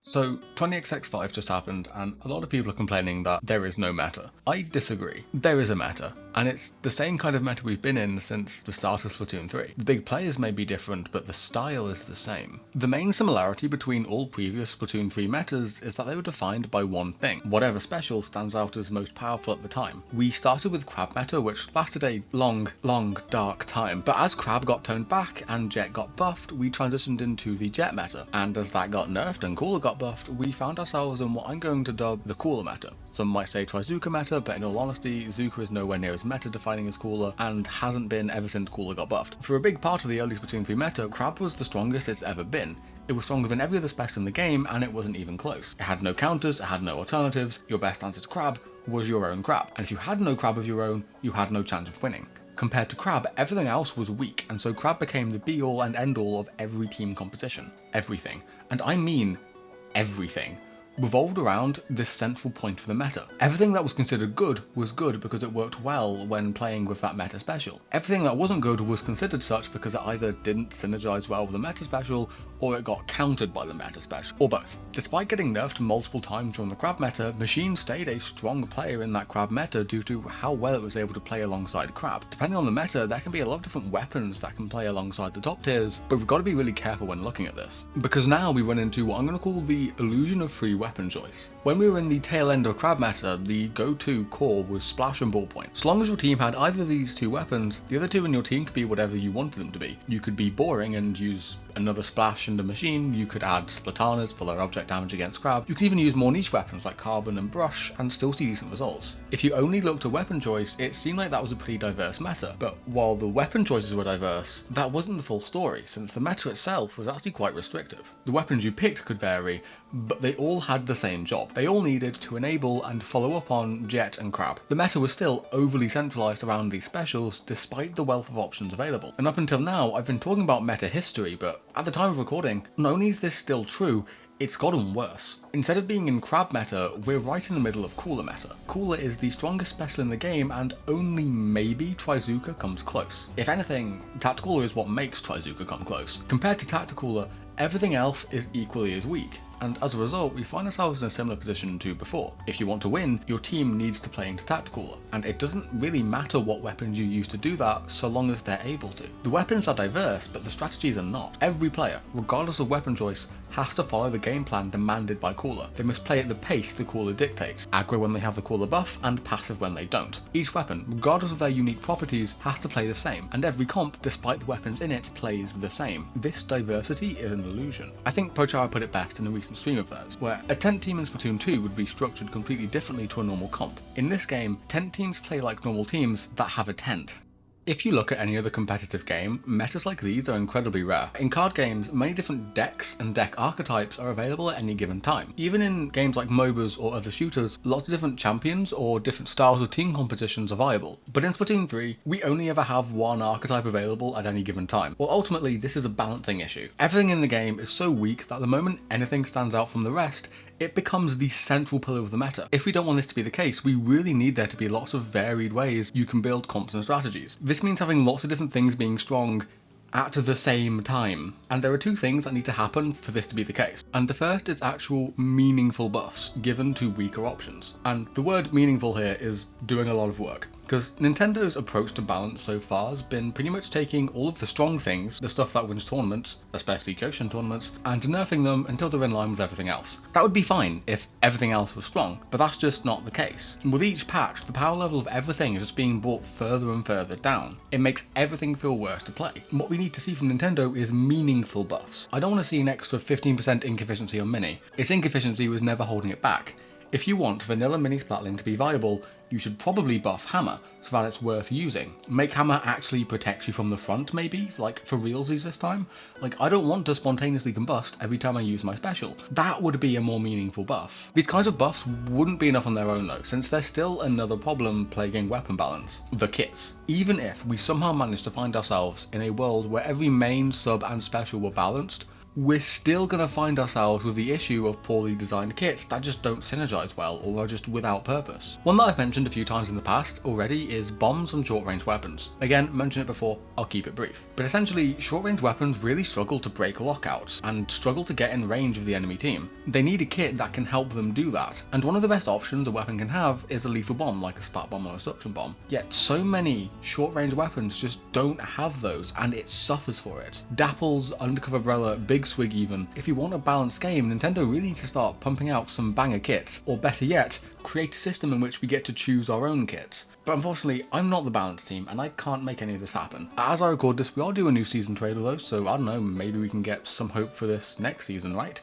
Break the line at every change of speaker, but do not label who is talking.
So 20xx5 just happened and a lot of people are complaining that there is no meta. I disagree. There is a meta, and it's the same kind of meta we've been in since the start of Splatoon 3. The big players may be different, but the style is the same. The main similarity between all previous Splatoon 3 metas is that they were defined by one thing, whatever special stands out as most powerful at the time. We started with Crab meta, which lasted a long, dark time, but as Crab got toned back and Jet got buffed, we transitioned into the Jet meta, and as that got nerfed and Cooler got buffed, we found ourselves in what I'm going to dub the Cooler meta. Some might say Trizuka meta, but in all honesty, Zuka is nowhere near as meta defining as Cooler, and hasn't been ever since Cooler got buffed. For a big part of the early Splatoon 3 meta, Crab was the strongest it's ever been. It was stronger than every other special in the game, and it wasn't even close. It had no counters, it had no alternatives, your best answer to Crab was your own Crab, and if you had no Crab of your own, you had no chance of winning. Compared to Crab, everything else was weak, and so Crab became the be-all and end-all of every team competition. Everything. And I mean everything, revolved around this central point of the meta. Everything that was considered good was good because it worked well when playing with that meta special. Everything that wasn't good was considered such because it either didn't synergize well with the meta special, or it got countered by the meta special, or both. Despite getting nerfed multiple times during the Crab meta, Machine stayed a strong player in that Crab meta due to how well it was able to play alongside Crab. Depending on the meta, there can be a lot of different weapons that can play alongside the top tiers, but we've got to be really careful when looking at this. Because now we run into what I'm going to call the illusion of free weapon choice. When we were in the tail end of Crab meta, the go-to core was Splash and Ballpoint. So long as your team had either of these two weapons, the other two in your team could be whatever you wanted them to be. You could be boring and use another Splash and a Machine, you could add Splatanas for their object damage against Crab, you could even use more niche weapons like Carbon and Brush and still see decent results. If you only looked at weapon choice, it seemed like that was a pretty diverse meta, but while the weapon choices were diverse, that wasn't the full story, since the meta itself was actually quite restrictive. The weapons you picked could vary, but they all had the same job. They all needed to enable and follow up on Jet and Crab. The meta was still overly centralised around these specials despite the wealth of options available. And up until now, I've been talking about meta history, but at the time of recording, not only is this still true, it's gotten worse. Instead of being in Crab meta, we're right in the middle of Cooler meta. Cooler is the strongest special in the game, and only maybe Trizuka comes close. If anything, Tacticooler is what makes Trizuka come close. Compared to Tacticooler, everything else is equally as weak, and as a result, we find ourselves in a similar position to before. If you want to win, your team needs to play into Tacticooler, and it doesn't really matter what weapons you use to do that, so long as they're able to. The weapons are diverse, but the strategies are not. Every player, regardless of weapon choice, has to follow the game plan demanded by Cooler. They must play at the pace the Cooler dictates, aggro when they have the Cooler buff, and passive when they don't. Each weapon, regardless of their unique properties, has to play the same, and every comp, despite the weapons in it, plays the same. This diversity is an illusion. I think Pochara put it best in a recent stream of theirs, where a tent team in Splatoon 2 would be structured completely differently to a normal comp. In this game, tent teams play like normal teams that have a tent. If you look at any other competitive game, metas like these are incredibly rare. In card games, many different decks and deck archetypes are available at any given time. Even in games like MOBAs or other shooters, lots of different champions or different styles of team competitions are viable. But in Splatoon 3, we only ever have one archetype available at any given time. Well, ultimately, this is a balancing issue. Everything in the game is so weak that the moment anything stands out from the rest, it becomes the central pillar of the meta. If we don't want this to be the case, we really need there to be lots of varied ways you can build comps and strategies. This means having lots of different things being strong at the same time. And there are two things that need to happen for this to be the case. And the first is actual meaningful buffs given to weaker options. And the word meaningful here is doing a lot of work. Because Nintendo's approach to balance so far has been pretty much taking all of the strong things, the stuff that wins tournaments, especially Goshen tournaments, and nerfing them until they're in line with everything else. That would be fine if everything else was strong, but that's just not the case. And with each patch, the power level of everything is just being brought further and further down. It makes everything feel worse to play. And what we need to see from Nintendo is meaningful buffs. I don't want to see an extra 15% ink efficiency on Mini. Its ink efficiency was never holding it back. If you want vanilla Mini Splatling to be viable, you should probably buff Hammer so that it's worth using. Make Hammer actually protect you from the front maybe, like for realsies this time. Like, I don't want to spontaneously combust every time I use my special. That would be a more meaningful buff. These kinds of buffs wouldn't be enough on their own though, since there's still another problem plaguing weapon balance: the kits. Even if we somehow managed to find ourselves in a world where every main, sub and special were balanced, we're still going to find ourselves with the issue of poorly designed kits that just don't synergize well or are just without purpose. One that I've mentioned a few times in the past already is bombs on short range weapons. Again, mentioned it before, I'll keep it brief. But essentially, short range weapons really struggle to break lockouts and struggle to get in range of the enemy team. They need a kit that can help them do that, and one of the best options a weapon can have is a lethal bomb like a splat bomb or a suction bomb. Yet so many short range weapons just don't have those, and it suffers for it. Dapples, Undercover Umbrella, Big Swig even. If you want a balanced game, Nintendo really needs to start pumping out some banger kits, or better yet, create a system in which we get to choose our own kits. But unfortunately, I'm not the balance team, and I can't make any of this happen. As I record this, we are due a new season trailer though, so I don't know, maybe we can get some hope for this next season, right?